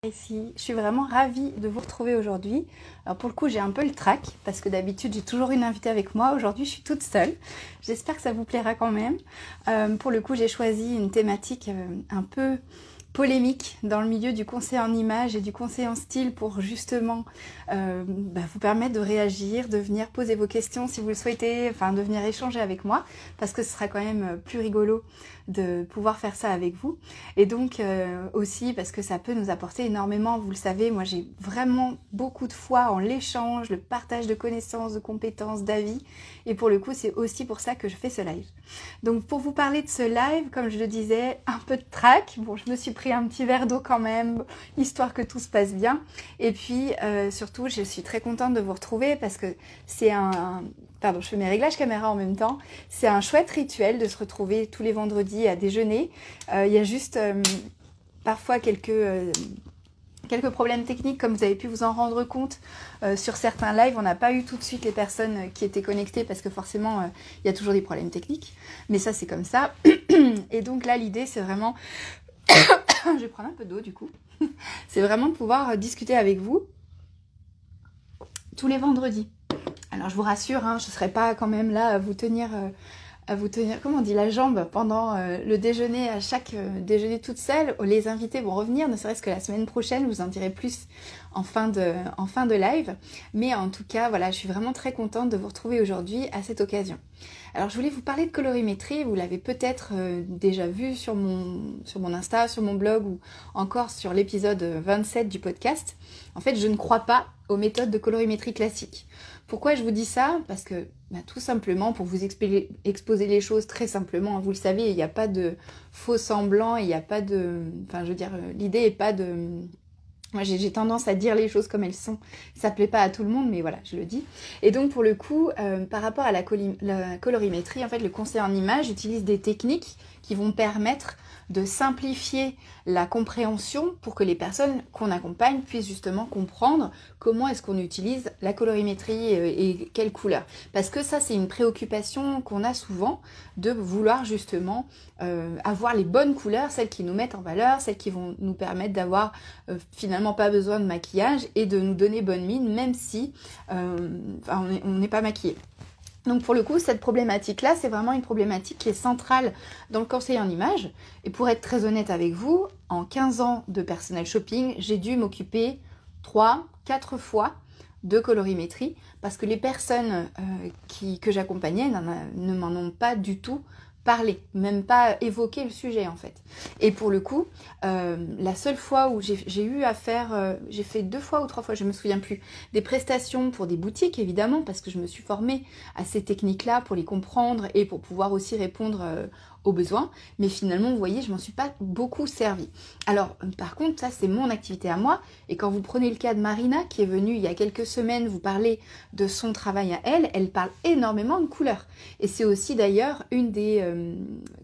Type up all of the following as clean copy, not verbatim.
Ici, je suis vraiment ravie de vous retrouver aujourd'hui. Alors pour le coup, j'ai un peu le trac parce que d'habitude, j'ai toujours une invitée avec moi. Aujourd'hui, je suis toute seule. J'espère que ça vous plaira quand même. Pour le coup, j'ai choisi une thématique un peu polémique dans le milieu du conseil en images et du conseil en style pour justement vous permettre de réagir, de venir poser vos questions si vous le souhaitez, enfin de venir échanger avec moi parce que ce sera quand même plus rigolo de pouvoir faire ça avec vous. Et donc aussi parce que ça peut nous apporter énormément, vous le savez, moi j'ai vraiment beaucoup de foi en l'échange, le partage de connaissances, de compétences, d'avis, et pour le coup c'est aussi pour ça que je fais ce live. Donc pour vous parler de ce live, comme je le disais, un peu de trac, bon je me suis pris un petit verre d'eau quand même, histoire que tout se passe bien, et puis surtout je suis très contente de vous retrouver parce que c'est Pardon, je fais mes réglages caméra en même temps. C'est un chouette rituel de se retrouver tous les vendredis à déjeuner. Il y a juste parfois quelques problèmes techniques, comme vous avez pu vous en rendre compte sur certains lives. On n'a pas eu tout de suite les personnes qui étaient connectées parce que forcément, il y a toujours des problèmes techniques. Mais ça, c'est comme ça. Et donc là, l'idée, c'est vraiment... je vais prendre un peu d'eau du coup. C'est vraiment de pouvoir discuter avec vous tous les vendredis. Alors je vous rassure, je ne serai pas quand même là à vous tenir, comment on dit, la jambe pendant le déjeuner, à chaque déjeuner toute seule. Les invités vont revenir, ne serait-ce que la semaine prochaine, je vous en dirai plus en fin de live. Mais en tout cas, voilà, je suis vraiment très contente de vous retrouver aujourd'hui à cette occasion. Alors je voulais vous parler de colorimétrie, vous l'avez peut-être déjà vu sur mon Insta, sur mon blog ou encore sur l'épisode 27 du podcast. En fait, je ne crois pas aux méthodes de colorimétrie classiques. Pourquoi je vous dis ça? Parce que tout simplement pour vous exposer les choses très simplement. Vous le savez, il n'y a pas de faux semblant, il n'y a pas de... Enfin, je veux dire, l'idée n'est pas de... Moi, j'ai tendance à dire les choses comme elles sont. Ça plaît pas à tout le monde, mais voilà, je le dis. Et donc, pour le coup, par rapport à la colorimétrie, en fait, le conseil en images utilise des techniques qui vont permettre de simplifier la compréhension pour que les personnes qu'on accompagne puissent justement comprendre comment est-ce qu'on utilise la colorimétrie et quelle couleur. Parce que ça, c'est une préoccupation qu'on a souvent de vouloir justement avoir les bonnes couleurs, celles qui nous mettent en valeur, celles qui vont nous permettre d'avoir finalement pas besoin de maquillage et de nous donner bonne mine, même si on n'est pas maquillé. Donc pour le coup, cette problématique-là, c'est vraiment une problématique qui est centrale dans le conseil en images. Et pour être très honnête avec vous, en 15 ans de personnel shopping, j'ai dû m'occuper 3-4 fois de colorimétrie parce que les personnes que j'accompagnais ne m'en ont pas du tout parler, même pas évoquer le sujet en fait. Et pour le coup, la seule fois où j'ai eu à faire, j'ai fait 2 fois ou 3 fois, je me souviens plus, des prestations pour des boutiques évidemment, parce que je me suis formée à ces techniques-là pour les comprendre et pour pouvoir aussi répondre aux besoins, mais finalement vous voyez, je m'en suis pas beaucoup servi. Alors par contre, ça c'est mon activité à moi, et quand vous prenez le cas de Marina qui est venue il y a quelques semaines vous parler de son travail à elle parle énormément de couleurs. Et c'est aussi d'ailleurs une des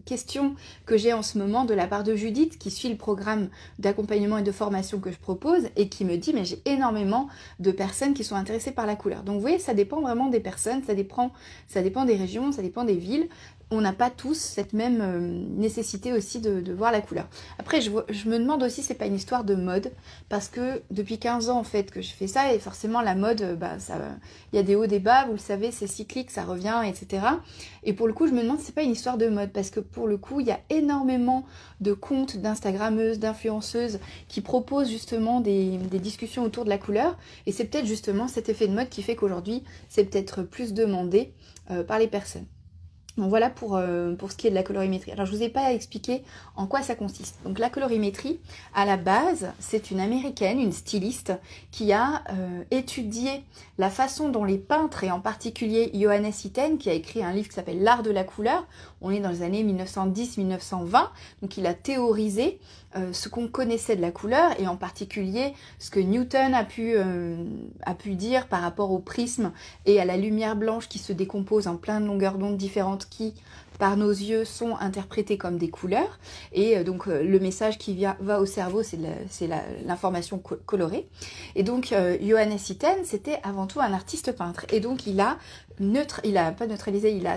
questions que j'ai en ce moment de la part de Judith qui suit le programme d'accompagnement et de formation que je propose et qui me dit mais j'ai énormément de personnes qui sont intéressées par la couleur. Donc vous voyez, ça dépend vraiment des personnes, ça dépend des régions, ça dépend des villes. On n'a pas tous cette même nécessité aussi de voir la couleur. Après, je me demande aussi si c'est pas une histoire de mode, parce que depuis 15 ans en fait que je fais ça, et forcément la mode, il y a des hauts, des bas, vous le savez, c'est cyclique, ça revient, etc. Et pour le coup, je me demande si c'est pas une histoire de mode, parce que pour le coup, il y a énormément de comptes d'instagrammeuses, d'influenceuses qui proposent justement des discussions autour de la couleur, et c'est peut-être justement cet effet de mode qui fait qu'aujourd'hui, c'est peut-être plus demandé par les personnes. Donc voilà pour ce qui est de la colorimétrie. Alors je ne vous ai pas expliqué en quoi ça consiste. Donc la colorimétrie, à la base, c'est une américaine, une styliste, qui a étudié la façon dont les peintres, et en particulier Johannes Itten, qui a écrit un livre qui s'appelle L'art de la couleur, on est dans les années 1910-1920, donc il a théorisé ce qu'on connaissait de la couleur, et en particulier ce que Newton a pu dire par rapport au prisme et à la lumière blanche qui se décompose en plein de longueurs d'onde différentes qui par nos yeux sont interprétés comme des couleurs. Et donc le message qui va au cerveau, c'est l'information colorée. Et donc Johannes Itten, c'était avant tout un artiste peintre. Et donc il a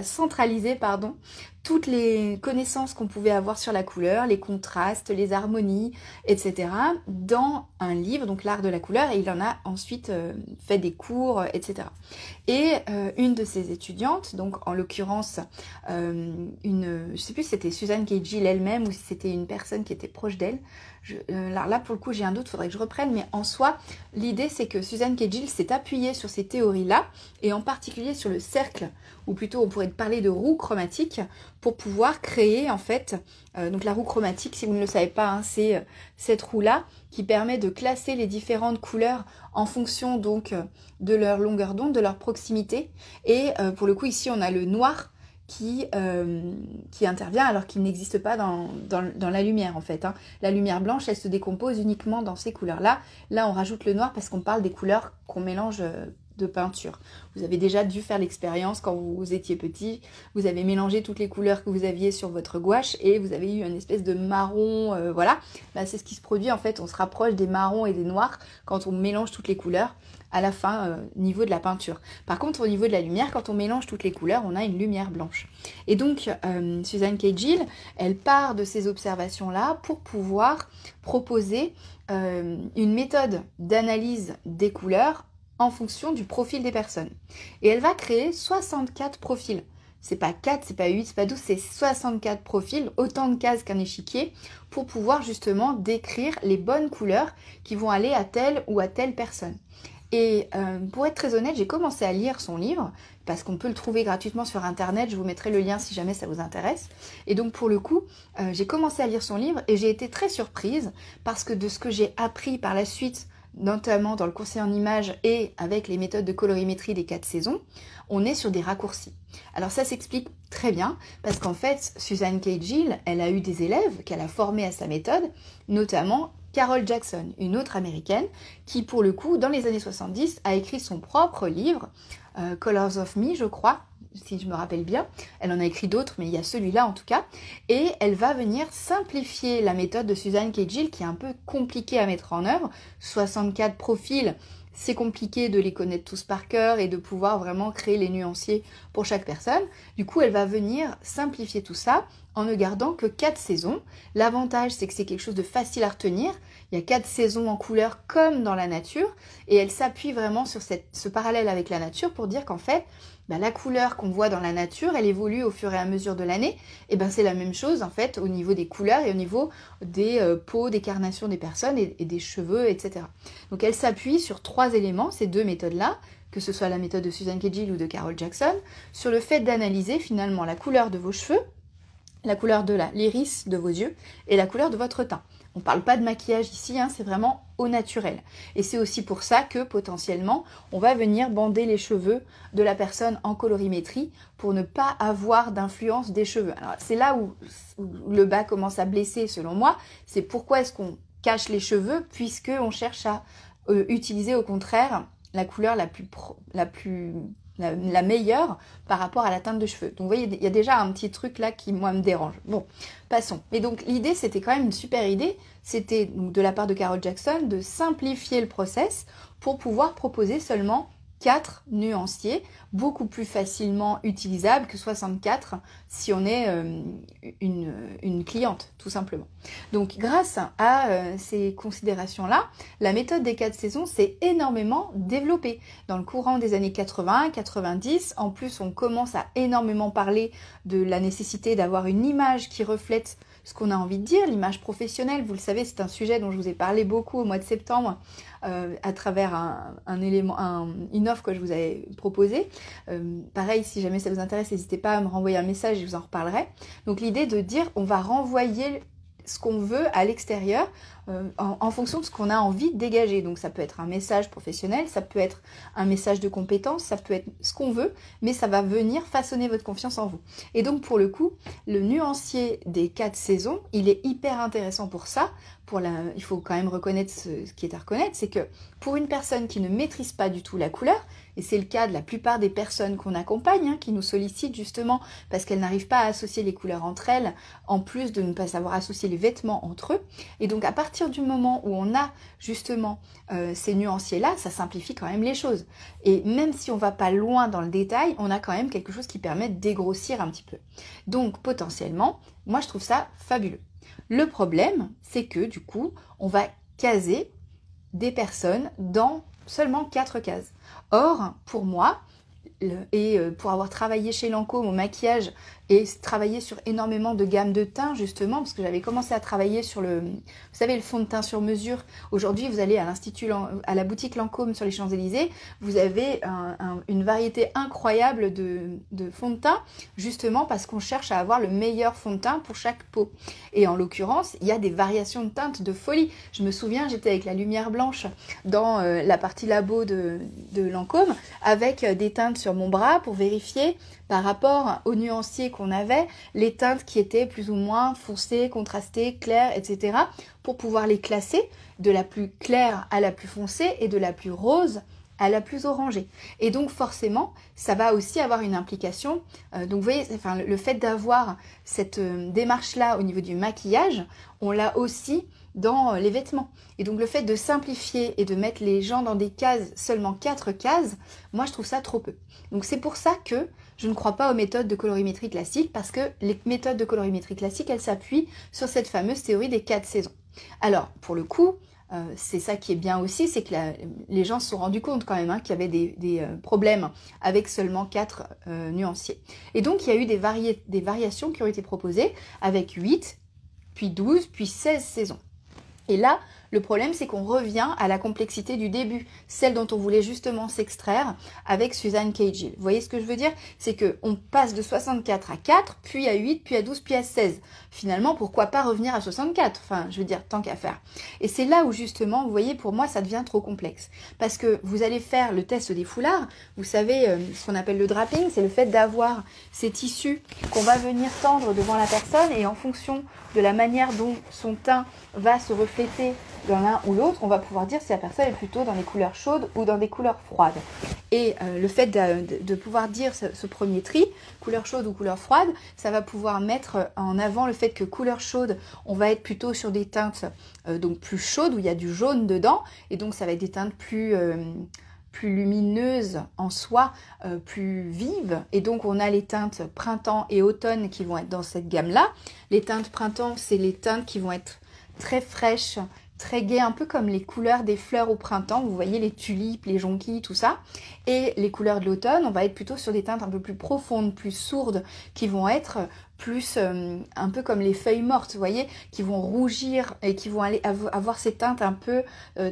centralisé, pardon, toutes les connaissances qu'on pouvait avoir sur la couleur, les contrastes, les harmonies, etc. dans un livre, donc l'art de la couleur, et il en a ensuite fait des cours, etc. Et une de ses étudiantes, donc en l'occurrence je sais plus si c'était Susan Cagehill elle-même ou si c'était une personne qui était proche d'elle. Là pour le coup j'ai un doute, faudrait que je reprenne, mais en soi l'idée c'est que Susan Cagehill s'est appuyée sur ces théories-là et en particulier sur le cercle, ou plutôt on pourrait parler de roue chromatique, pour pouvoir créer en fait, donc la roue chromatique, si vous ne le savez pas, hein, c'est cette roue-là qui permet de classer les différentes couleurs en fonction donc de leur longueur d'onde, de leur proximité. Et pour le coup ici on a le noir qui intervient alors qu'il n'existe pas dans la lumière en fait. Hein. La lumière blanche, elle se décompose uniquement dans ces couleurs-là. Là, on rajoute le noir parce qu'on parle des couleurs qu'on mélange de peinture. Vous avez déjà dû faire l'expérience quand vous étiez petit, vous avez mélangé toutes les couleurs que vous aviez sur votre gouache et vous avez eu une espèce de marron, voilà. Bah, c'est ce qui se produit en fait, on se rapproche des marrons et des noirs quand on mélange toutes les couleurs à la fin, niveau de la peinture. Par contre, au niveau de la lumière, quand on mélange toutes les couleurs, on a une lumière blanche. Et donc, Susan Cagehill, elle part de ces observations-là pour pouvoir proposer une méthode d'analyse des couleurs en fonction du profil des personnes. Et elle va créer 64 profils. C'est pas 4, c'est pas 8, c'est pas 12, c'est 64 profils, autant de cases qu'un échiquier, pour pouvoir justement décrire les bonnes couleurs qui vont aller à telle ou à telle personne. Et pour être très honnête, j'ai commencé à lire son livre, parce qu'on peut le trouver gratuitement sur internet, je vous mettrai le lien si jamais ça vous intéresse. Et donc pour le coup, j'ai commencé à lire son livre et j'ai été très surprise, parce que de ce que j'ai appris par la suite, notamment dans le conseil en images et avec les méthodes de colorimétrie des 4 saisons, on est sur des raccourcis. Alors ça s'explique très bien, parce qu'en fait, Susan Cagehill, elle a eu des élèves qu'elle a formés à sa méthode, notamment Carol Jackson, une autre américaine, qui pour le coup, dans les années 70, a écrit son propre livre, Colors of Me, je crois, si je me rappelle bien. Elle en a écrit d'autres, mais il y a celui-là en tout cas. Et elle va venir simplifier la méthode de Susan Cagehill, qui est un peu compliquée à mettre en œuvre. 64 profils, c'est compliqué de les connaître tous par cœur et de pouvoir vraiment créer les nuanciers pour chaque personne. Du coup, elle va venir simplifier tout ça en ne gardant que 4 saisons. L'avantage, c'est que c'est quelque chose de facile à retenir. Il y a 4 saisons en couleur comme dans la nature. Et elle s'appuie vraiment sur ce parallèle avec la nature pour dire qu'en fait, la couleur qu'on voit dans la nature, elle évolue au fur et à mesure de l'année. Et c'est la même chose en fait au niveau des couleurs et au niveau des peaux, des carnations des personnes et des cheveux, etc. Donc elle s'appuie sur 3 éléments, ces 2 méthodes-là, que ce soit la méthode de Susan Cagehill ou de Carol Jackson, sur le fait d'analyser finalement la couleur de vos cheveux, la couleur de l'iris de vos yeux et la couleur de votre teint. On ne parle pas de maquillage ici, hein, c'est vraiment au naturel. Et c'est aussi pour ça que potentiellement, on va venir bander les cheveux de la personne en colorimétrie pour ne pas avoir d'influence des cheveux. Alors c'est là où le bas commence à blesser selon moi, c'est pourquoi est-ce qu'on cache les cheveux puisqu'on cherche à utiliser au contraire la couleur la meilleure par rapport à la teinte de cheveux. Donc vous voyez, il y a déjà un petit truc là qui moi me dérange. Bon, passons. Mais donc l'idée, c'était quand même une super idée, c'était de la part de Carol Jackson de simplifier le process pour pouvoir proposer seulement 4 nuanciers, beaucoup plus facilement utilisables que 64 si on est une cliente, tout simplement. Donc grâce à ces considérations-là, la méthode des 4 saisons s'est énormément développée. Dans le courant des années 80, 90, en plus on commence à énormément parler de la nécessité d'avoir une image qui reflète ce qu'on a envie de dire, l'image professionnelle. Vous le savez, c'est un sujet dont je vous ai parlé beaucoup au mois de septembre à travers une offre que je vous avais proposée. Pareil, si jamais ça vous intéresse, n'hésitez pas à me renvoyer un message, je vous en reparlerai. Donc l'idée de dire on va renvoyer ce qu'on veut à l'extérieur en fonction de ce qu'on a envie de dégager. Donc ça peut être un message professionnel, ça peut être un message de compétence, ça peut être ce qu'on veut, mais ça va venir façonner votre confiance en vous. Et donc pour le coup, le nuancier des 4 saisons, il est hyper intéressant pour ça. Il faut quand même reconnaître ce qui est à reconnaître, c'est que pour une personne qui ne maîtrise pas du tout la couleur, et c'est le cas de la plupart des personnes qu'on accompagne, hein, qui nous sollicitent justement parce qu'elles n'arrivent pas à associer les couleurs entre elles, en plus de ne pas savoir associer les vêtements entre eux. Et donc à partir du moment où on a justement ces nuanciers-là, ça simplifie quand même les choses. Et même si on va pas loin dans le détail, on a quand même quelque chose qui permet de dégrossir un petit peu. Donc potentiellement, moi je trouve ça fabuleux. Le problème, c'est que du coup, on va caser des personnes dans seulement 4 cases. Or, pour moi, pour avoir travaillé chez Lancôme au maquillage et travaillé sur énormément de gammes de teints justement, parce que j'avais commencé à travailler sur le fond de teint sur mesure. Aujourd'hui, vous allez à la boutique Lancôme sur les Champs-Élysées, vous avez une variété incroyable de fond de teint, justement parce qu'on cherche à avoir le meilleur fond de teint pour chaque peau. Et en l'occurrence, il y a des variations de teintes de folie. Je me souviens, j'étais avec la lumière blanche dans la partie labo de Lancôme, avec des teintes sur mon bras pour vérifier par rapport aux nuanciers qu'on avait, les teintes qui étaient plus ou moins foncées, contrastées, claires, etc. pour pouvoir les classer de la plus claire à la plus foncée et de la plus rose à la plus orangée. Et donc forcément, ça va aussi avoir une implication. Donc vous voyez, enfin, le fait d'avoir cette démarche-là au niveau du maquillage, on l'a aussi dans les vêtements. Et donc le fait de simplifier et de mettre les gens dans des cases, seulement 4 cases, moi je trouve ça trop peu. Donc c'est pour ça que je ne crois pas aux méthodes de colorimétrie classique, parce que les méthodes de colorimétrie classique, elles s'appuient sur cette fameuse théorie des 4 saisons. Alors pour le coup, c'est ça qui est bien aussi, c'est que les gens se sont rendus compte quand même qu'il y avait des problèmes avec seulement 4 nuanciers. Et donc il y a eu des variations qui ont été proposées avec 8, puis 12, puis 16 saisons. Et là, le problème, c'est qu'on revient à la complexité du début, celle dont on voulait justement s'extraire avec Suzanne Cagehill. Vous voyez ce que je veux dire? C'est qu'on passe de 64 à 4, puis à 8, puis à 12, puis à 16. Finalement, pourquoi pas revenir à 64? Enfin, je veux dire, tant qu'à faire. Et c'est là où justement, vous voyez, pour moi, ça devient trop complexe. Parce que vous allez faire le test des foulards, vous savez, ce qu'on appelle le draping, c'est le fait d'avoir ces tissus qu'on va venir tendre devant la personne, et en fonction de la manière dont son teint va se refléter dans l'un ou l'autre, on va pouvoir dire si la personne est plutôt dans les couleurs chaudes ou dans des couleurs froides. Et le fait de pouvoir dire ce premier tri, couleur chaude ou couleur froide, ça va pouvoir mettre en avant le fait que couleur chaude, on va être plutôt sur des teintes donc plus chaudes, où il y a du jaune dedans, et donc ça va être des teintes plus lumineuses en soi, plus vives. Et donc on a les teintes printemps et automne qui vont être dans cette gamme-là. Les teintes printemps, c'est les teintes qui vont être très fraîches, très gaies, un peu comme les couleurs des fleurs au printemps, vous voyez les tulipes, les jonquilles, tout ça. Et les couleurs de l'automne, on va être plutôt sur des teintes un peu plus profondes, plus sourdes, qui vont être plus un peu comme les feuilles mortes, vous voyez, qui vont rougir et qui vont avoir ces teintes un peu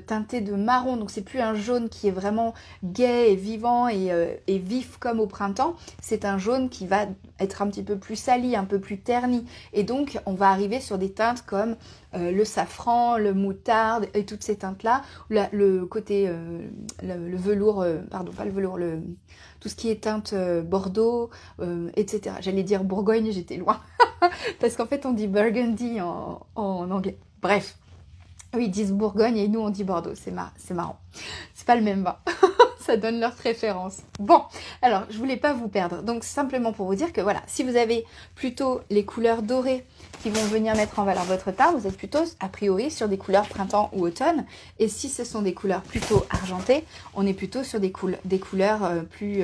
teintées de marron. Donc c'est plus un jaune qui est vraiment gai et vivant et vif comme au printemps, c'est un jaune qui va être un petit peu plus sali, un peu plus terni. Et donc on va arriver sur des teintes comme le safran, le moutarde et toutes ces teintes-là, le côté, le velours, pardon, pas le velours, tout ce qui est teinte Bordeaux, etc. J'allais dire Bourgogne, j'étais loin. Parce qu'en fait, on dit Burgundy en anglais. Bref. Oui, ils disent Bourgogne et nous, on dit Bordeaux. C'est marrant. C'est pas le même vin. Ça donne leur préférence. Bon, alors, je voulais pas vous perdre. Donc, simplement pour vous dire que voilà, si vous avez plutôt les couleurs dorées qui vont venir mettre en valeur votre teint, vous êtes plutôt, a priori, sur des couleurs printemps ou automne. Et si ce sont des couleurs plutôt argentées, on est plutôt sur des couleurs plus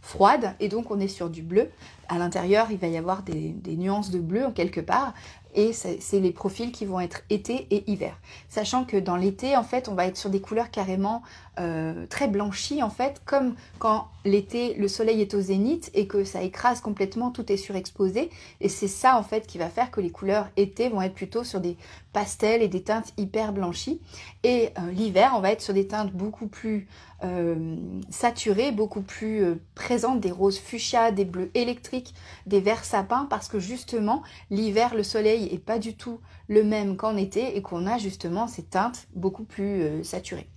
froides. Et donc, on est sur du bleu. À l'intérieur, il va y avoir des nuances de bleu en quelque part. Et c'est les profils qui vont être été et hiver. Sachant que dans l'été, en fait, on va être sur des couleurs carrément très blanchies, en fait, comme quand l'été, le soleil est au zénith et que ça écrase complètement, tout est surexposé. Et c'est ça, en fait, qui va faire que les couleurs été vont être plutôt sur des pastels et des teintes hyper blanchies. Et l'hiver, on va être sur des teintes beaucoup plus saturées, beaucoup plus présentes, des roses fuchsia, des bleus électriques, l'Afrique des verts sapins parce que justement, l'hiver, le soleil est pas du tout le même qu'en été et qu'on a justement ces teintes beaucoup plus saturées.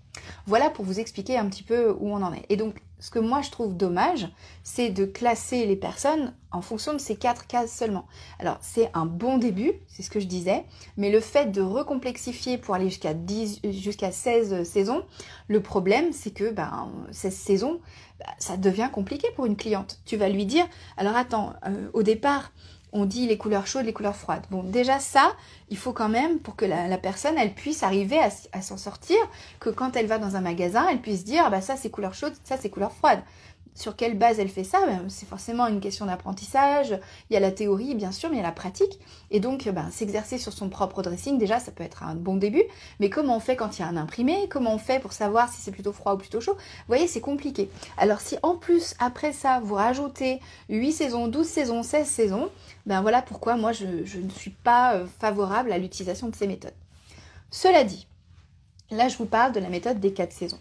Voilà pour vous expliquer un petit peu où on en est. Et donc, ce que moi je trouve dommage, c'est de classer les personnes en fonction de ces 4 cases seulement. Alors, c'est un bon début, c'est ce que je disais, mais le fait de recomplexifier pour aller jusqu'à 16 saisons, le problème, c'est que 16 saisons, ça devient compliqué pour une cliente. Tu vas lui dire, alors attends, au départ, on dit les couleurs chaudes, les couleurs froides. Bon, déjà ça, il faut quand même, pour que la personne, elle puisse arriver à s'en sortir, que quand elle va dans un magasin, elle puisse dire, ah bah ça c'est couleur chaude, ça c'est couleur froide. Sur quelle base elle fait ça? C'est forcément une question d'apprentissage. Il y a la théorie, bien sûr, mais il y a la pratique. Et donc, s'exercer sur son propre dressing, déjà, ça peut être un bon début. Mais comment on fait quand il y a un imprimé? Comment on fait pour savoir si c'est plutôt froid ou plutôt chaud? Vous voyez, c'est compliqué. Alors, si en plus, après ça, vous rajoutez 8 saisons, 12 saisons, 16 saisons, voilà pourquoi moi, je ne suis pas favorable à l'utilisation de ces méthodes. Cela dit, là, je vous parle de la méthode des 4 saisons.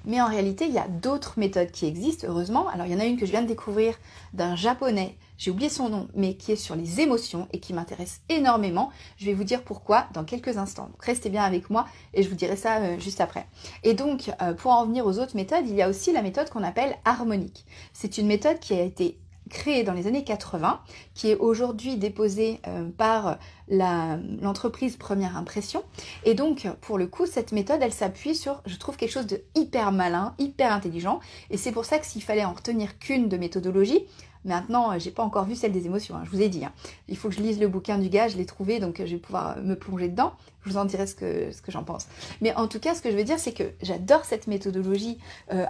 Mais en réalité, il y a d'autres méthodes qui existent, heureusement. Alors, il y en a une que je viens de découvrir d'un japonais, j'ai oublié son nom, mais qui est sur les émotions et qui m'intéresse énormément. Je vais vous dire pourquoi dans quelques instants. Donc, restez bien avec moi et je vous dirai ça juste après. Et donc, pour en venir aux autres méthodes, il y a aussi la méthode qu'on appelle harmonique. C'est une méthode qui a été créée dans les années 80, qui est aujourd'hui déposée par l'entreprise Première Impression. Et donc, pour le coup, cette méthode, elle s'appuie sur, je trouve, quelque chose de hyper malin, hyper intelligent. Et c'est pour ça que s'il fallait en retenir qu'une de méthodologie, maintenant, j'ai pas encore vu celle des émotions, je vous ai dit. Il faut que je lise le bouquin du gars, je l'ai trouvé, donc je vais pouvoir me plonger dedans. Je vous en dirai ce que j'en pense. Mais en tout cas, ce que je veux dire, c'est que j'adore cette méthodologie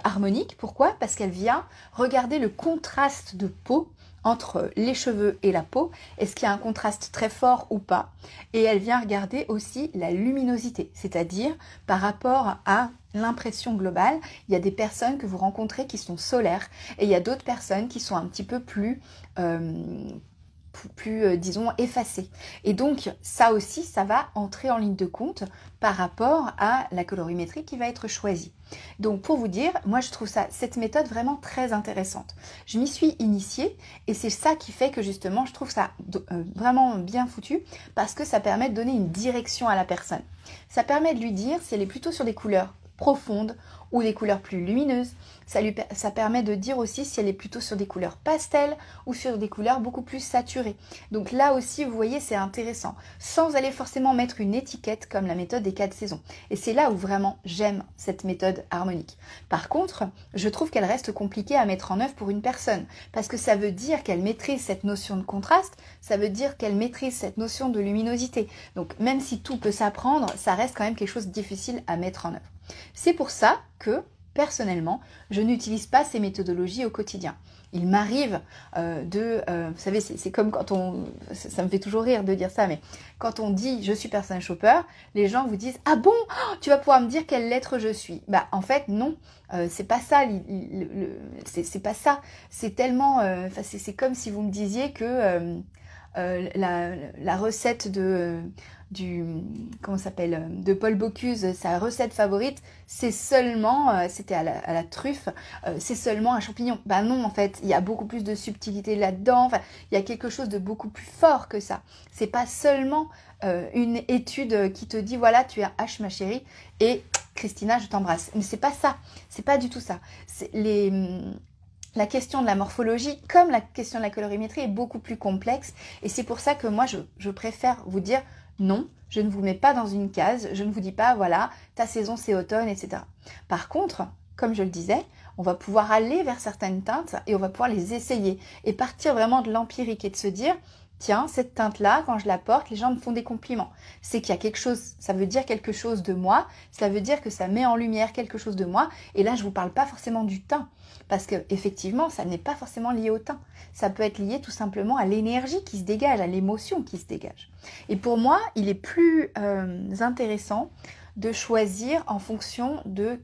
harmonique. Pourquoi? Parce qu'elle vient regarder le contraste de peau entre les cheveux et la peau. Est-ce qu'il y a un contraste très fort ou pas? Et elle vient regarder aussi la luminosité, c'est-à-dire par rapport à l'impression globale. Il y a des personnes que vous rencontrez qui sont solaires et il y a d'autres personnes qui sont un petit peu plus disons, effacées. Et donc, ça aussi, ça va entrer en ligne de compte par rapport à la colorimétrie qui va être choisie. Donc, pour vous dire, moi, je trouve cette méthode vraiment très intéressante. Je m'y suis initiée et c'est ça qui fait que, justement, je trouve ça vraiment bien foutu parce que ça permet de donner une direction à la personne. Ça permet de lui dire si elle est plutôt sur des couleurs profondes ou des couleurs plus lumineuses. Ça permet de dire aussi si elle est plutôt sur des couleurs pastel ou sur des couleurs beaucoup plus saturées. Donc là aussi, vous voyez, c'est intéressant, sans aller forcément mettre une étiquette comme la méthode des 4 saisons. Et c'est là où vraiment j'aime cette méthode harmonique. Par contre, je trouve qu'elle reste compliquée à mettre en œuvre pour une personne, parce que ça veut dire qu'elle maîtrise cette notion de contraste, ça veut dire qu'elle maîtrise cette notion de luminosité. Donc même si tout peut s'apprendre, ça reste quand même quelque chose de difficile à mettre en œuvre. C'est pour ça que, personnellement, je n'utilise pas ces méthodologies au quotidien. Il m'arrive vous savez, c'est comme quand ça me fait toujours rire de dire ça, mais quand on dit « je suis personal shopper », les gens vous disent « ah bon, tu vas pouvoir me dire quelle lettre je suis ?» En fait, non, c'est pas ça, c'est pas ça. C'est tellement, c'est comme si vous me disiez que la recette de Paul Bocuse, sa recette favorite, c'est seulement, c'était à la truffe, c'est seulement un champignon. Non, en fait, il y a beaucoup plus de subtilité là-dedans, il y a quelque chose de beaucoup plus fort que ça. C'est pas seulement une étude qui te dit, voilà, tu es un H, ma chérie, et Christina, je t'embrasse. Mais c'est pas ça, c'est pas du tout ça. La question de la morphologie, comme la question de la colorimétrie, est beaucoup plus complexe. Et c'est pour ça que moi, je préfère vous dire non, je ne vous mets pas dans une case. Je ne vous dis pas, voilà, ta saison c'est automne, etc. Par contre, comme je le disais, on va pouvoir aller vers certaines teintes et on va pouvoir les essayer. Et partir vraiment de l'empirique et de se dire, tiens, cette teinte-là, quand je la porte, les gens me font des compliments. C'est qu'il y a quelque chose, ça veut dire quelque chose de moi, ça veut dire que ça met en lumière quelque chose de moi. Et là, je ne vous parle pas forcément du teint. Parce que effectivement, ça n'est pas forcément lié au teint. Ça peut être lié tout simplement à l'énergie qui se dégage, à l'émotion qui se dégage. Et pour moi, il est plus intéressant de choisir en fonction de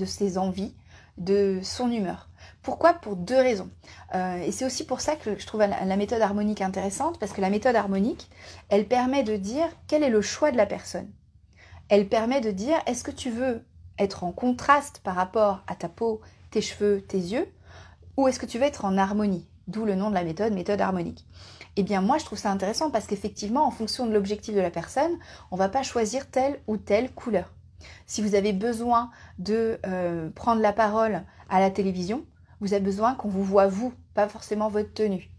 ses envies, de son humeur. Pourquoi? Pour 2 raisons. Et c'est aussi pour ça que je trouve la méthode harmonique intéressante, parce que la méthode harmonique, elle permet de dire quel est le choix de la personne. Elle permet de dire, est-ce que tu veux être en contraste par rapport à ta peau, tes cheveux, tes yeux, ou est-ce que tu veux être en harmonie? d'où le nom de la méthode, méthode harmonique. Eh bien moi je trouve ça intéressant parce qu'effectivement en fonction de l'objectif de la personne, on ne va pas choisir telle ou telle couleur. Si vous avez besoin de prendre la parole à la télévision, vous avez besoin qu'on vous voit vous, pas forcément votre tenue.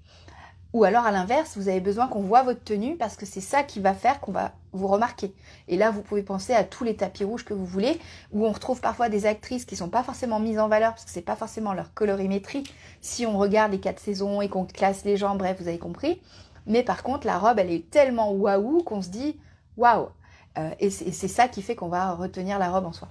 Ou alors à l'inverse, vous avez besoin qu'on voit votre tenue parce que c'est ça qui va faire qu'on va vous remarquer. Et là, vous pouvez penser à tous les tapis rouges que vous voulez, où on retrouve parfois des actrices qui ne sont pas forcément mises en valeur parce que ce n'est pas forcément leur colorimétrie. Si on regarde les 4 saisons et qu'on classe les gens, bref, vous avez compris. Mais par contre, la robe, elle est tellement waouh qu'on se dit waouh. Et c'est ça qui fait qu'on va retenir la robe en soi.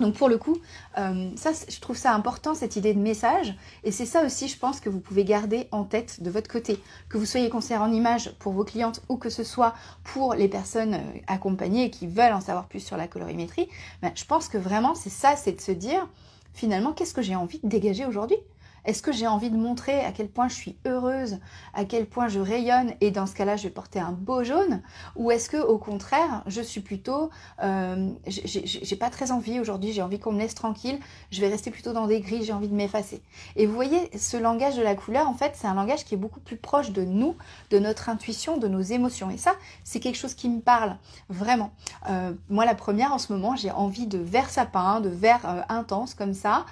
Donc pour le coup, ça, je trouve ça important, cette idée de message. Et c'est ça aussi, je pense, que vous pouvez garder en tête de votre côté. Que vous soyez conseillère en images pour vos clientes ou que ce soit pour les personnes accompagnées qui veulent en savoir plus sur la colorimétrie, ben, je pense que vraiment, c'est ça, c'est de se dire, finalement, qu'est-ce que j'ai envie de dégager aujourd'hui ? Est-ce que j'ai envie de montrer à quel point je suis heureuse, à quel point je rayonne et dans ce cas-là, je vais porter un beau jaune? Ou est-ce que au contraire, je suis plutôt, j'ai pas très envie aujourd'hui, j'ai envie qu'on me laisse tranquille, je vais rester plutôt dans des gris, j'ai envie de m'effacer. Et vous voyez, ce langage de la couleur, en fait, c'est un langage qui est beaucoup plus proche de nous, de notre intuition, de nos émotions. Et ça, c'est quelque chose qui me parle vraiment. Moi, la première, en ce moment, j'ai envie de vert sapin, de vert intense comme ça.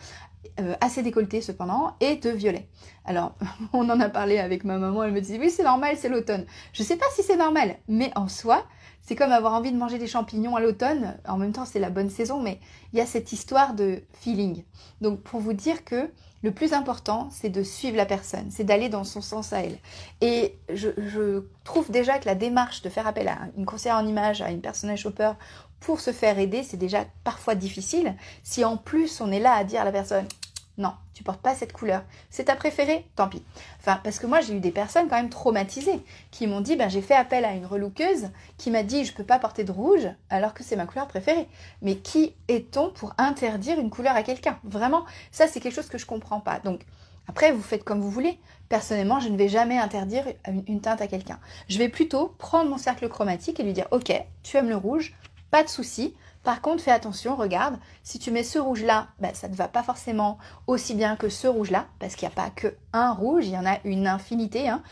Assez décolleté cependant, et de violet. Alors, on en a parlé avec ma maman, elle me dit, oui, c'est normal, c'est l'automne. Je sais pas si c'est normal, mais en soi, c'est comme avoir envie de manger des champignons à l'automne. En même temps, c'est la bonne saison, mais il y a cette histoire de feeling. Donc, pour vous dire que le plus important, c'est de suivre la personne, c'est d'aller dans son sens à elle. Et je trouve déjà que la démarche de faire appel à une conseillère en image, à une personnage shopper, pour se faire aider, c'est déjà parfois difficile. Si en plus on est là à dire à la personne « Non, tu portes pas cette couleur. C'est ta préférée? Tant pis. » Enfin, parce que moi j'ai eu des personnes quand même traumatisées qui m'ont dit « j'ai fait appel à une relookeuse qui m'a dit « Je peux pas porter de rouge alors que c'est ma couleur préférée. » Mais qui est-on pour interdire une couleur à quelqu'un? Vraiment, ça c'est quelque chose que je comprends pas. Donc, après, vous faites comme vous voulez. Personnellement, je ne vais jamais interdire une teinte à quelqu'un. Je vais plutôt prendre mon cercle chromatique et lui dire « Ok, tu aimes le rouge, pas de souci. Par contre, fais attention, regarde, si tu mets ce rouge-là, ça ne va pas forcément aussi bien que ce rouge-là, parce qu'il n'y a pas qu'un rouge, il y en a une infinité. Hein.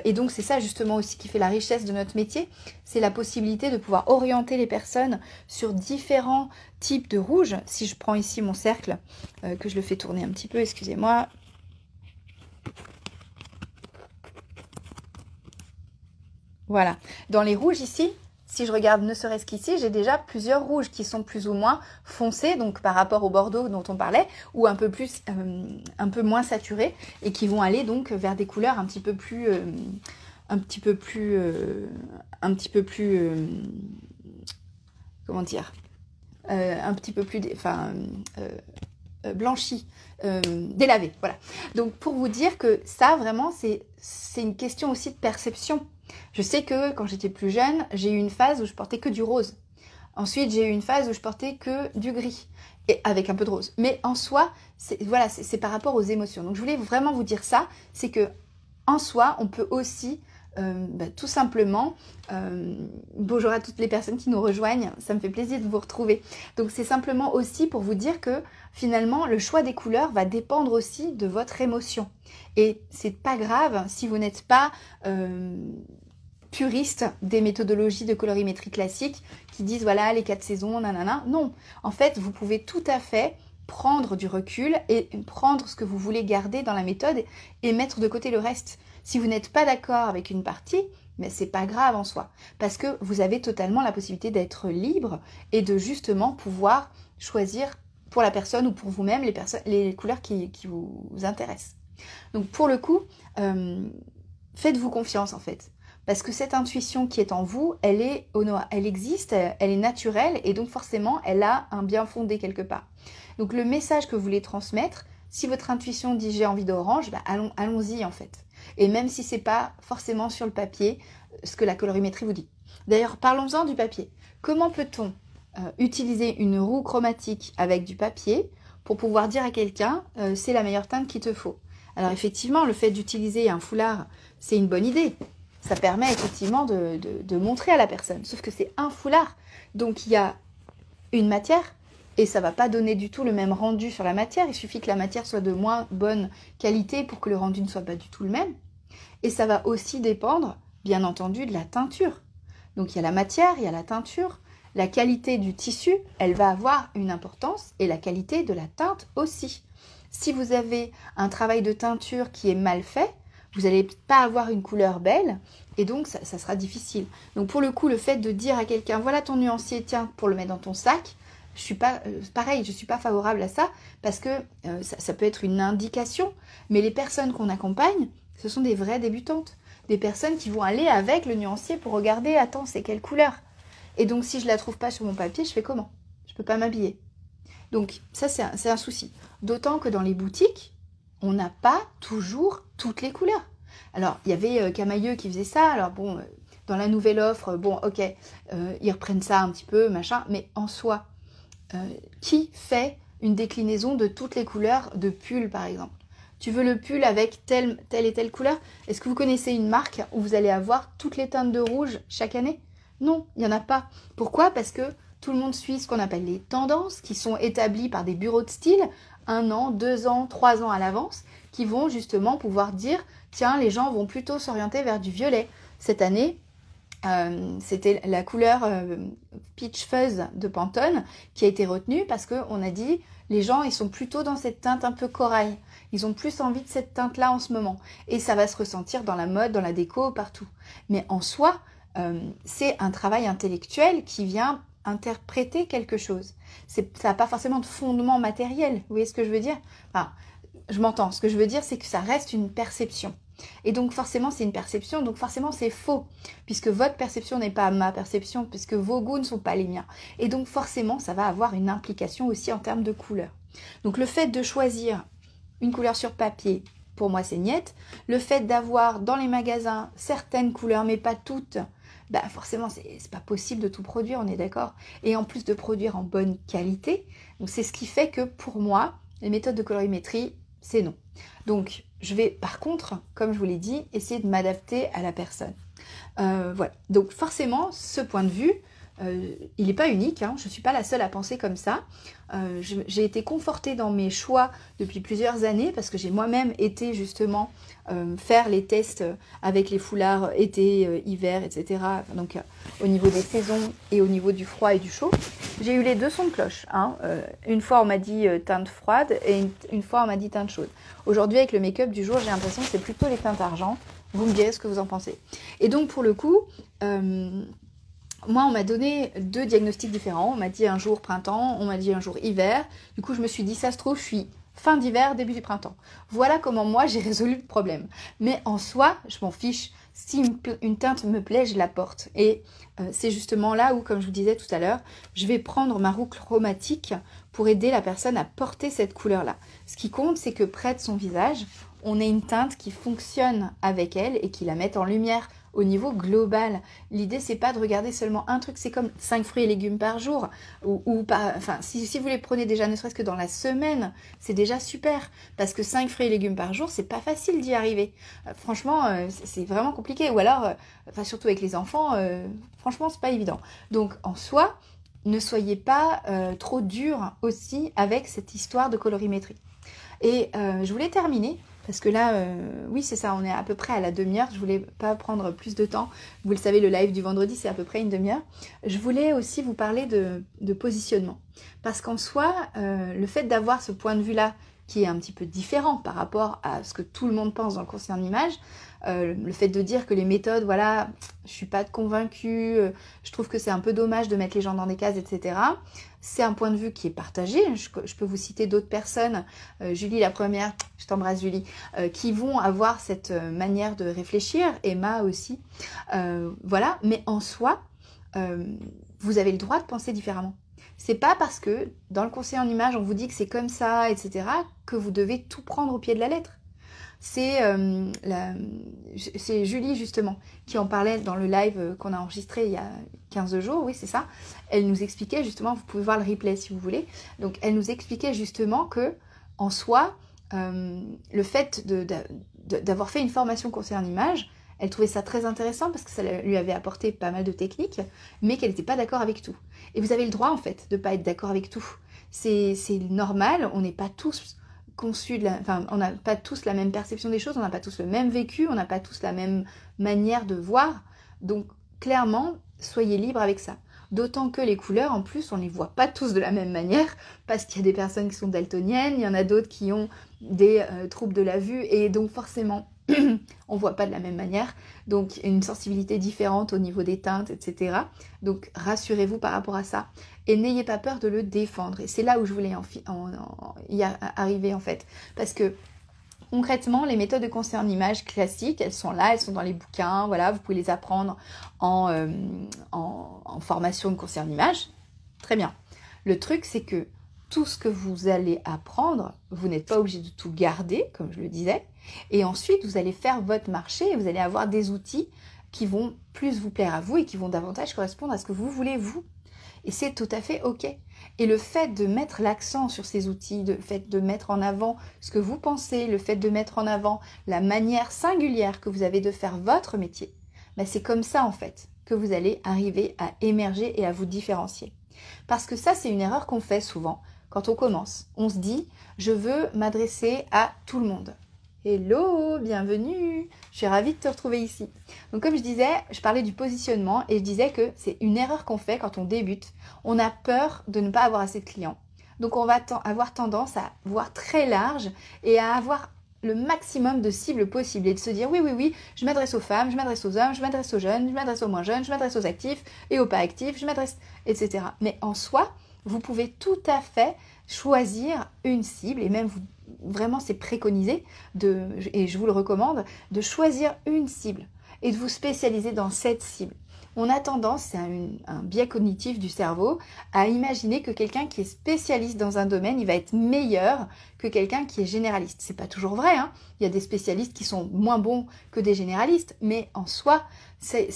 Et donc, c'est ça justement aussi qui fait la richesse de notre métier, c'est la possibilité de pouvoir orienter les personnes sur différents types de rouges. Si je prends ici mon cercle, que je le fais tourner un petit peu, excusez-moi. Voilà, dans les rouges ici, si je regarde ne serait-ce qu'ici, j'ai déjà plusieurs rouges qui sont plus ou moins foncés, donc par rapport au bordeaux dont on parlait, ou un peu moins saturés, et qui vont aller donc vers des couleurs un petit peu plus comment dire, un petit peu plus, blanchi, délavé, voilà. Donc pour vous dire que ça vraiment c'est une question aussi de perception. Je sais que quand j'étais plus jeune, j'ai eu une phase où je portais que du rose. Ensuite, j'ai eu une phase où je portais que du gris, et avec un peu de rose. Mais en soi, voilà, c'est par rapport aux émotions. Donc je voulais vraiment vous dire ça, c'est que en soi, on peut aussi tout simplement, bonjour à toutes les personnes qui nous rejoignent, ça me fait plaisir de vous retrouver. Donc c'est simplement aussi pour vous dire que finalement le choix des couleurs va dépendre aussi de votre émotion. Et c'est pas grave si vous n'êtes pas puriste des méthodologies de colorimétrie classique qui disent voilà les 4 saisons, nanana. Non, en fait vous pouvez tout à fait prendre du recul et prendre ce que vous voulez garder dans la méthode et mettre de côté le reste. Si vous n'êtes pas d'accord avec une partie, mais c'est pas grave en soi, parce que vous avez totalement la possibilité d'être libre et de justement pouvoir choisir pour la personne ou pour vous-même les couleurs qui vous intéressent. Donc pour le coup, faites-vous confiance en fait, parce que cette intuition qui est en vous, elle existe, elle est naturelle et donc forcément elle a un bien fondé quelque part. Donc le message que vous voulez transmettre, si votre intuition dit j'ai envie d'orange, allons-y en fait. Et même si c'est pas forcément sur le papier ce que la colorimétrie vous dit. D'ailleurs, parlons-en du papier. Comment peut-on utiliser une roue chromatique avec du papier pour pouvoir dire à quelqu'un c'est la meilleure teinte qu'il te faut? Alors effectivement, le fait d'utiliser un foulard, c'est une bonne idée. Ça permet effectivement de montrer à la personne. Sauf que c'est un foulard. Donc il y a une matière et ça va pas donner du tout le même rendu sur la matière. Il suffit que la matière soit de moins bonne qualité pour que le rendu ne soit pas du tout le même. Et ça va aussi dépendre, bien entendu, de la teinture. Donc il y a la matière, il y a la teinture. La qualité du tissu, elle va avoir une importance, et la qualité de la teinte aussi. Si vous avez un travail de teinture qui est mal fait, vous n'allez pas avoir une couleur belle, et donc ça sera difficile. Donc pour le coup, le fait de dire à quelqu'un, voilà ton nuancier, tiens, pour le mettre dans ton sac, je suis pas favorable à ça, parce que ça peut être une indication, mais les personnes qu'on accompagne, ce sont des vraies débutantes, des personnes qui vont aller avec le nuancier pour regarder, attends, c'est quelle couleur? Et donc si je la trouve pas sur mon papier, je fais comment? Je peux pas m'habiller. Donc ça, c'est un souci. D'autant que dans les boutiques, on n'a pas toujours toutes les couleurs. Alors, il y avait Camailleux qui faisait ça. Alors bon, dans la nouvelle offre, bon, ok, ils reprennent ça un petit peu, machin. Mais en soi, qui fait une déclinaison de toutes les couleurs de pull, par exemple? Tu veux le pull avec telle et telle couleur? Est-ce que vous connaissez une marque où vous allez avoir toutes les teintes de rouge chaque année? Non, il n'y en a pas. Pourquoi? Parce que tout le monde suit ce qu'on appelle les tendances, qui sont établies par des bureaux de style, 1 an, 2 ans, 3 ans à l'avance, qui vont justement pouvoir dire, tiens, les gens vont plutôt s'orienter vers du violet. Cette année, c'était la couleur Peach Fuzz de Pantone qui a été retenue parce qu'on a dit, les gens, ils sont plutôt dans cette teinte un peu corail. Ils ont plus envie de cette teinte-là en ce moment. Et ça va se ressentir dans la mode, dans la déco, partout. Mais en soi, c'est un travail intellectuel qui vient interpréter quelque chose. Ça n'a pas forcément de fondement matériel. Vous voyez ce que je veux dire? Enfin, je m'entends. Ce que je veux dire, c'est que ça reste une perception. Et donc forcément, c'est une perception, donc forcément, c'est faux. Puisque votre perception n'est pas ma perception, puisque vos goûts ne sont pas les miens. Et donc forcément, ça va avoir une implication aussi en termes de couleur. Donc le fait de choisir une couleur sur papier, pour moi, c'est niet. Le fait d'avoir dans les magasins certaines couleurs, mais pas toutes, bah forcément, c'est pas possible de tout produire, on est d'accord. Et en plus de produire en bonne qualité, donc c'est ce qui fait que pour moi, les méthodes de colorimétrie, c'est non. Donc, je vais par contre, comme je vous l'ai dit, essayer de m'adapter à la personne. Voilà. Donc forcément, ce point de vue, il n'est pas unique, hein. Je ne suis pas la seule à penser comme ça. J'ai été confortée dans mes choix depuis plusieurs années parce que j'ai moi-même été justement faire les tests avec les foulards été, hiver, etc. Donc au niveau des saisons et au niveau du froid et du chaud. J'ai eu les deux sons de cloche. Hein. Une fois on m'a dit teinte froide et une fois on m'a dit teinte chaude. Aujourd'hui avec le make-up du jour, j'ai l'impression que c'est plutôt les teintes argent. Vous me direz ce que vous en pensez. Et donc pour le coup... moi, on m'a donné 2 diagnostics différents. On m'a dit un jour printemps, on m'a dit un jour hiver. Du coup, je me suis dit, ça se trouve, je suis fin d'hiver, début du printemps. Voilà comment moi, j'ai résolu le problème. Mais en soi, je m'en fiche. Si une teinte me plaît, je la porte. Et c'est justement là où, comme je vous disais tout à l'heure, je vais prendre ma roue chromatique pour aider la personne à porter cette couleur-là. Ce qui compte, c'est que près de son visage, on ait une teinte qui fonctionne avec elle et qui la mette en lumière au niveau global. L'idée, c'est pas de regarder seulement un truc, c'est comme 5 fruits et légumes par jour, ou pas, enfin, si vous les prenez déjà ne serait-ce que dans la semaine, c'est déjà super, parce que 5 fruits et légumes par jour, c'est pas facile d'y arriver. Franchement, c'est vraiment compliqué, ou alors, enfin, surtout avec les enfants, franchement, c'est pas évident. Donc, en soi, ne soyez pas trop dur aussi avec cette histoire de colorimétrie. Et je voulais terminer, parce que là, oui c'est ça, on est à peu près à la demi-heure, je voulais pas prendre plus de temps. Vous le savez, le live du vendredi, c'est à peu près une demi-heure. Je voulais aussi vous parler de positionnement. Parce qu'en soi, le fait d'avoir ce point de vue-là, qui est un petit peu différent par rapport à ce que tout le monde pense dans le conseil en image, le fait de dire que les méthodes, voilà, je suis pas convaincue, je trouve que c'est un peu dommage de mettre les gens dans des cases, etc. C'est un point de vue qui est partagé. Je peux vous citer d'autres personnes, Julie la première, je t'embrasse Julie, qui vont avoir cette manière de réfléchir, Emma aussi, voilà. Mais en soi, vous avez le droit de penser différemment. C'est pas parce que dans le conseil en image on vous dit que c'est comme ça, etc., que vous devez tout prendre au pied de la lettre. C'est Julie justement qui en parlait dans le live qu'on a enregistré il y a 15 jours, oui c'est ça. Elle nous expliquait justement, vous pouvez voir le replay si vous voulez, donc elle nous expliquait justement que en soi, le fait d'avoir fait une formation conseil en image, elle trouvait ça très intéressant parce que ça lui avait apporté pas mal de techniques, mais qu'elle n'était pas d'accord avec tout. Et vous avez le droit en fait de ne pas être d'accord avec tout. c'est normal, on n'est pas tous conçus, on n'a pas tous la même perception des choses, on n'a pas tous le même vécu, on n'a pas tous la même manière de voir. Donc clairement, soyez libres avec ça. D'autant que les couleurs, en plus, on ne les voit pas tous de la même manière, parce qu'il y a des personnes qui sont daltoniennes, il y en a d'autres qui ont des troubles de la vue, et donc forcément, on ne voit pas de la même manière, donc une sensibilité différente au niveau des teintes, etc. Donc rassurez-vous par rapport à ça, et n'ayez pas peur de le défendre. Et c'est là où je voulais y arriver en fait, parce que concrètement, les méthodes de conseil en images classiques, elles sont là, elles sont dans les bouquins, voilà, vous pouvez les apprendre en formation de conseil en images. Très bien. Le truc, c'est que tout ce que vous allez apprendre, vous n'êtes pas obligé de tout garder, comme je le disais, et ensuite, vous allez faire votre marché et vous allez avoir des outils qui vont plus vous plaire à vous et qui vont davantage correspondre à ce que vous voulez, vous. Et c'est tout à fait OK. Et le fait de mettre l'accent sur ces outils, le fait de mettre en avant ce que vous pensez, le fait de mettre en avant la manière singulière que vous avez de faire votre métier, ben c'est comme ça en fait que vous allez arriver à émerger et à vous différencier. Parce que ça, c'est une erreur qu'on fait souvent quand on commence. On se dit, je veux m'adresser à tout le monde. Hello, bienvenue, je suis ravie de te retrouver ici. Donc comme je disais, je parlais du positionnement et je disais que c'est une erreur qu'on fait quand on débute. On a peur de ne pas avoir assez de clients. Donc on va avoir tendance à voir très large et à avoir le maximum de cibles possibles et de se dire oui, je m'adresse aux femmes, je m'adresse aux hommes, je m'adresse aux jeunes, je m'adresse aux moins jeunes, je m'adresse aux actifs et aux pas actifs, je m'adresse, etc. Mais en soi, vous pouvez tout à fait choisir une cible et même vraiment c'est préconisé, et je vous le recommande, de choisir une cible et de vous spécialiser dans cette cible. On a tendance, c'est un biais cognitif du cerveau, à imaginer que quelqu'un qui est spécialiste dans un domaine, il va être meilleur que quelqu'un qui est généraliste. C'est pas toujours vrai, hein. Il y a des spécialistes qui sont moins bons que des généralistes, mais en soi, c'est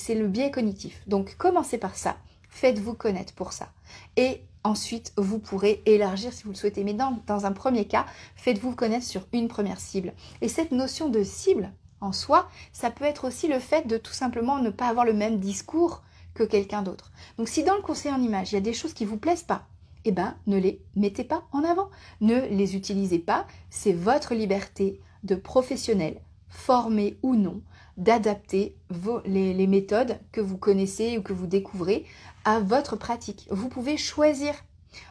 le biais cognitif. Donc commencez par ça, faites-vous connaître pour ça. Et ensuite, vous pourrez élargir si vous le souhaitez. Mais dans un premier cas, faites-vous connaître sur une première cible. Et cette notion de cible, en soi, ça peut être aussi le fait de tout simplement ne pas avoir le même discours que quelqu'un d'autre. Donc si dans le conseil en image, il y a des choses qui ne vous plaisent pas, eh ben, ne les mettez pas en avant. Ne les utilisez pas. C'est votre liberté de professionnel, formé ou non, d'adapter les méthodes que vous connaissez ou que vous découvrez à votre pratique. Vous pouvez choisir.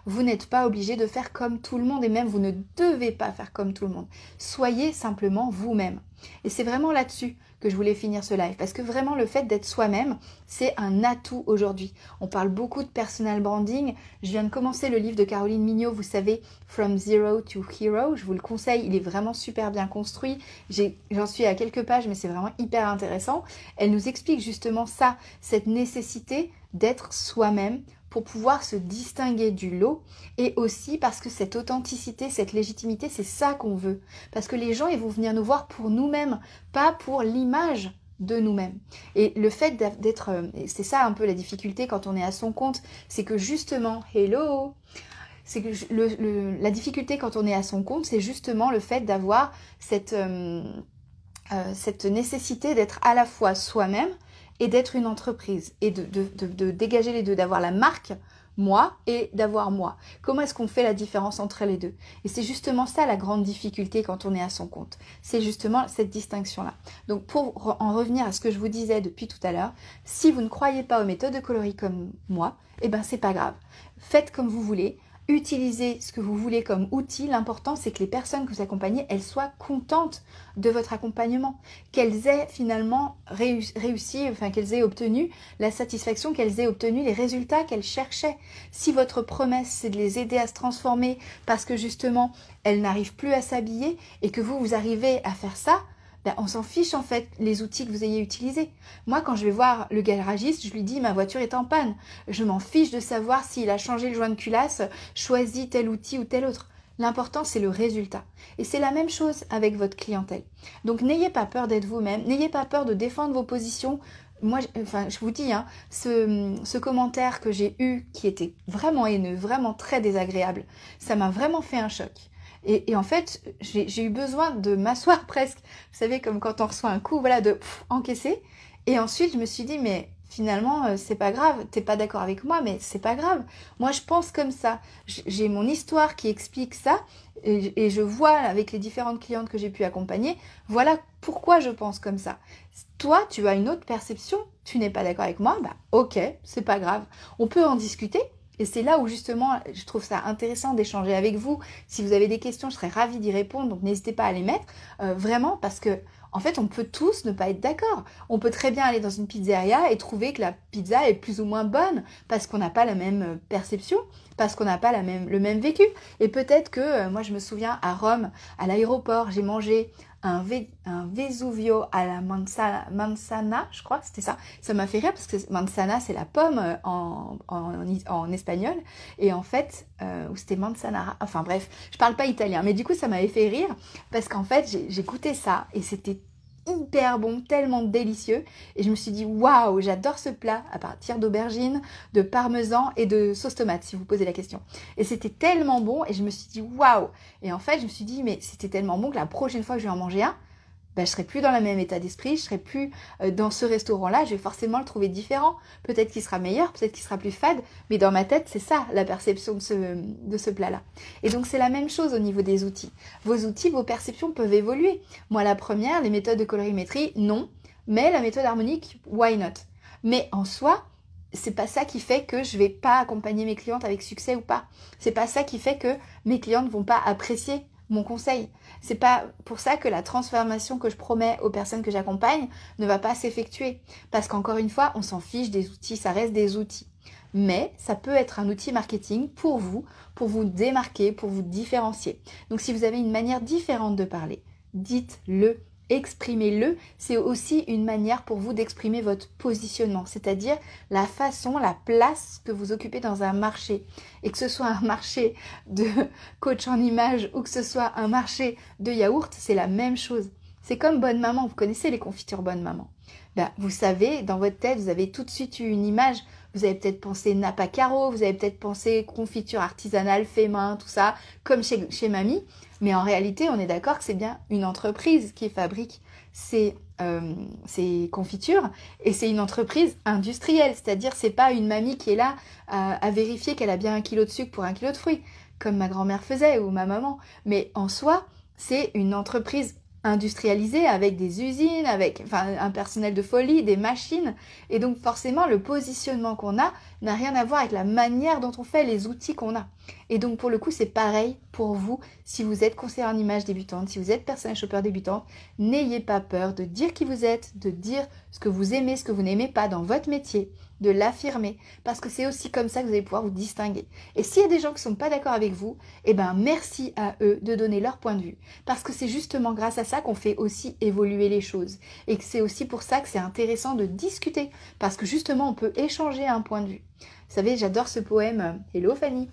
Vous n'êtes pas obligé de faire comme tout le monde et même vous ne devez pas faire comme tout le monde. Soyez simplement vous-même. Et c'est vraiment là-dessus que je voulais finir ce live parce que vraiment le fait d'être soi-même, c'est un atout aujourd'hui. On parle beaucoup de personal branding. Je viens de commencer le livre de Caroline Mignot, vous savez, From Zero to Hero. Je vous le conseille, il est vraiment super bien construit. J'en suis à quelques pages, mais c'est vraiment hyper intéressant. Elle nous explique justement ça, cette nécessité d'être soi-même pour pouvoir se distinguer du lot et aussi parce que cette authenticité, cette légitimité, c'est ça qu'on veut. Parce que les gens, ils vont venir nous voir pour nous-mêmes, pas pour l'image de nous-mêmes. Et le fait d'être, c'est ça un peu la difficulté quand on est à son compte, c'est que justement, hello, c'est que la difficulté quand on est à son compte, c'est justement le fait d'avoir cette nécessité d'être à la fois soi-même et d'être une entreprise et de dégager les deux, d'avoir la marque moi et d'avoir moi. Comment est-ce qu'on fait la différence entre les deux? Et c'est justement ça la grande difficulté quand on est à son compte. C'est justement cette distinction-là. Donc pour en revenir à ce que je vous disais depuis tout à l'heure, si vous ne croyez pas aux méthodes de coloris comme moi, eh ben c'est pas grave. Faites comme vous voulez. Utilisez ce que vous voulez comme outil. L'important, c'est que les personnes que vous accompagnez, elles soient contentes de votre accompagnement, qu'elles aient finalement réussi, enfin qu'elles aient obtenu la satisfaction, qu'elles aient obtenu les résultats qu'elles cherchaient. Si votre promesse, c'est de les aider à se transformer parce que justement, elles n'arrivent plus à s'habiller et que vous arrivez à faire ça, ben, on s'en fiche en fait les outils que vous ayez utilisés. Moi, quand je vais voir le garagiste, je lui dis ma voiture est en panne. Je m'en fiche de savoir s'il a changé le joint de culasse, choisi tel outil ou tel autre. L'important, c'est le résultat. Et c'est la même chose avec votre clientèle. Donc, n'ayez pas peur d'être vous-même, n'ayez pas peur de défendre vos positions. Moi, je vous dis, hein, ce commentaire que j'ai eu, qui était vraiment haineux, vraiment très désagréable, ça m'a vraiment fait un choc. Et en fait, j'ai eu besoin de m'asseoir presque. Vous savez, comme quand on reçoit un coup, voilà, de encaisser. Et ensuite, je me suis dit, mais finalement, c'est pas grave, t'es pas d'accord avec moi, mais c'est pas grave. Moi, je pense comme ça. J'ai mon histoire qui explique ça, et je vois avec les différentes clientes que j'ai pu accompagner, voilà pourquoi je pense comme ça. Toi, tu as une autre perception, tu n'es pas d'accord avec moi, bah ok, c'est pas grave. On peut en discuter, et c'est là où justement, je trouve ça intéressant d'échanger avec vous. Si vous avez des questions, je serais ravie d'y répondre, donc n'hésitez pas à les mettre, vraiment, parce que en fait, on peut tous ne pas être d'accord. On peut très bien aller dans une pizzeria et trouver que la pizza est plus ou moins bonne parce qu'on n'a pas la même perception, parce qu'on n'a pas le même vécu. Et peut-être que, moi je me souviens, à Rome, à l'aéroport, j'ai mangé un Vesuvio à la manzana, je crois que c'était ça. Ça m'a fait rire parce que manzana, c'est la pomme en espagnol. Et en fait, ou c'était manzanara, enfin bref, je parle pas italien. Mais du coup, ça m'avait fait rire parce qu'en fait, j'ai goûté ça et c'était hyper bon, tellement délicieux. Et je me suis dit, waouh, j'adore ce plat à partir d'aubergines, de parmesan et de sauce tomate, si vous posez la question. Et c'était tellement bon et je me suis dit, waouh. Et en fait, je me suis dit, mais c'était tellement bon que la prochaine fois que je vais en manger un, ben, je serai plus dans le même état d'esprit, je serai plus dans ce restaurant-là, je vais forcément le trouver différent. Peut-être qu'il sera meilleur, peut-être qu'il sera plus fade, mais dans ma tête, c'est ça la perception de ce plat-là. Et donc c'est la même chose au niveau des outils. Vos outils, vos perceptions peuvent évoluer. Moi, la première, les méthodes de colorimétrie, non, mais la méthode harmonique, why not? Mais en soi, c'est pas ça qui fait que je vais pas accompagner mes clientes avec succès ou pas. C'est pas ça qui fait que mes clientes vont pas apprécier mon conseil. C'est pas pour ça que la transformation que je promets aux personnes que j'accompagne ne va pas s'effectuer. Parce qu'encore une fois, on s'en fiche des outils, ça reste des outils. Mais ça peut être un outil marketing pour vous démarquer, pour vous différencier. Donc si vous avez une manière différente de parler, dites-le, exprimez-le. C'est aussi une manière pour vous d'exprimer votre positionnement, c'est-à-dire la façon, la place que vous occupez dans un marché. Et que ce soit un marché de coach en image ou que ce soit un marché de yaourt, c'est la même chose. C'est comme Bonne Maman, vous connaissez les confitures Bonne Maman. Ben, vous savez, dans votre tête, vous avez tout de suite eu une image. Vous avez peut-être pensé nappe à carreaux, vous avez peut-être pensé confiture artisanale, fait main, tout ça, comme chez Mamie. Mais en réalité, on est d'accord que c'est bien une entreprise qui fabrique ces confitures et c'est une entreprise industrielle. C'est-à-dire, c'est pas une mamie qui est là à vérifier qu'elle a bien 1 kilo de sucre pour 1 kilo de fruits, comme ma grand-mère faisait ou ma maman. Mais en soi, c'est une entreprise industrialisée avec des usines, avec un personnel de folie, des machines. Et donc forcément, le positionnement qu'on a n'a rien à voir avec la manière dont on fait les outils qu'on a. Et donc pour le coup, c'est pareil pour vous. Si vous êtes conseiller en image débutante, si vous êtes personnel shopper débutante, n'ayez pas peur de dire qui vous êtes, de dire ce que vous aimez, ce que vous n'aimez pas dans votre métier, de l'affirmer, parce que c'est aussi comme ça que vous allez pouvoir vous distinguer. Et s'il y a des gens qui ne sont pas d'accord avec vous, eh ben merci à eux de donner leur point de vue, parce que c'est justement grâce à ça qu'on fait aussi évoluer les choses, et que c'est aussi pour ça que c'est intéressant de discuter, parce que justement on peut échanger un point de vue. Vous savez, j'adore ce poème, Hello Fanny,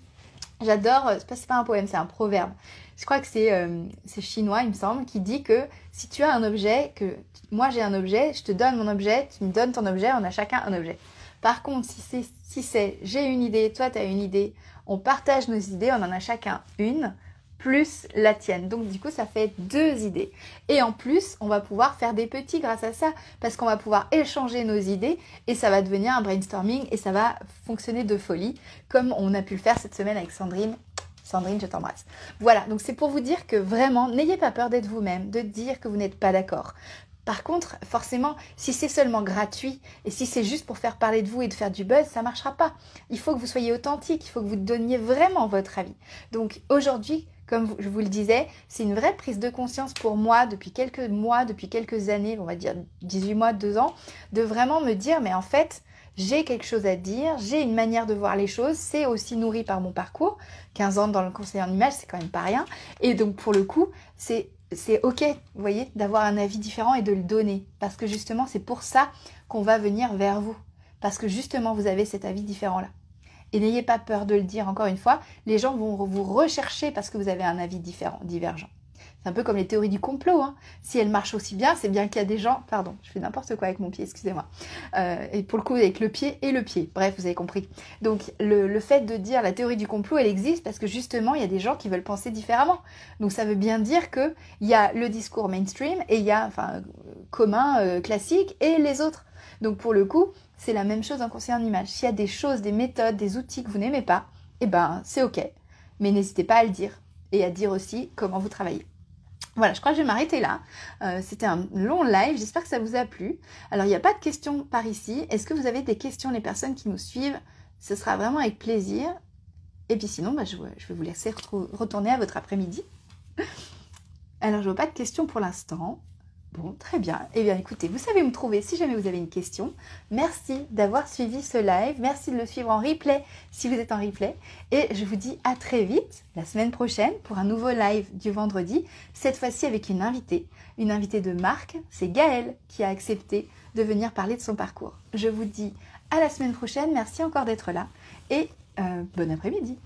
j'adore, c'est pas un poème, c'est un proverbe. Je crois que c'est chinois, il me semble, qui dit que si tu as un objet, que moi j'ai un objet, je te donne mon objet, tu me donnes ton objet, on a chacun un objet. Par contre, si c'est j'ai une idée, toi tu as une idée, on partage nos idées, on en a chacun une, plus la tienne. Donc du coup, ça fait 2 idées. Et en plus, on va pouvoir faire des petits grâce à ça, parce qu'on va pouvoir échanger nos idées et ça va devenir un brainstorming et ça va fonctionner de folie, comme on a pu le faire cette semaine avec Sandrine. Sandrine, je t'embrasse. Voilà, donc c'est pour vous dire que vraiment, n'ayez pas peur d'être vous-même, de dire que vous n'êtes pas d'accord. Par contre, forcément, si c'est seulement gratuit et si c'est juste pour faire parler de vous et de faire du buzz, ça ne marchera pas. Il faut que vous soyez authentique, il faut que vous donniez vraiment votre avis. Donc aujourd'hui, comme je vous le disais, c'est une vraie prise de conscience pour moi depuis quelques mois, depuis quelques années, on va dire 18 mois, 2 ans, de vraiment me dire, mais en fait, j'ai quelque chose à dire, j'ai une manière de voir les choses, c'est aussi nourri par mon parcours. 15 ans dans le conseil en image, c'est quand même pas rien. Et donc pour le coup, c'est ok, vous voyez, d'avoir un avis différent et de le donner. Parce que justement, c'est pour ça qu'on va venir vers vous. Parce que justement, vous avez cet avis différent-là. Et n'ayez pas peur de le dire, encore une fois, les gens vont vous rechercher parce que vous avez un avis différent, divergent. C'est un peu comme les théories du complot, hein. Si elles marchent aussi bien, c'est bien qu'il y a des gens... Pardon, je fais n'importe quoi avec mon pied, excusez-moi. Et pour le coup, avec le pied et le pied. Bref, vous avez compris. Donc, le fait de dire la théorie du complot, elle existe parce que justement, il y a des gens qui veulent penser différemment. Donc, ça veut bien dire qu'il y a le discours mainstream et il y a, commun, classique, et les autres. Donc pour le coup, c'est la même chose en conseil en image. S'il y a des choses, des méthodes, des outils que vous n'aimez pas, eh ben c'est ok. Mais n'hésitez pas à le dire et à dire aussi comment vous travaillez. Voilà, je crois que je vais m'arrêter là. C'était un long live, j'espère que ça vous a plu. Alors, il n'y a pas de questions par ici. Est-ce que vous avez des questions, les personnes qui nous suivent? Ce sera vraiment avec plaisir. Et puis sinon, je vais vous laisser retourner à votre après-midi. Alors, je ne vois pas de questions pour l'instant. Bon, très bien. Eh bien, écoutez, vous savez me trouver si jamais vous avez une question. Merci d'avoir suivi ce live. Merci de le suivre en replay si vous êtes en replay. Et je vous dis à très vite, la semaine prochaine, pour un nouveau live du vendredi. Cette fois-ci avec une invitée de marque. C'est Gaëlle qui a accepté de venir parler de son parcours. Je vous dis à la semaine prochaine. Merci encore d'être là. Et bon après-midi.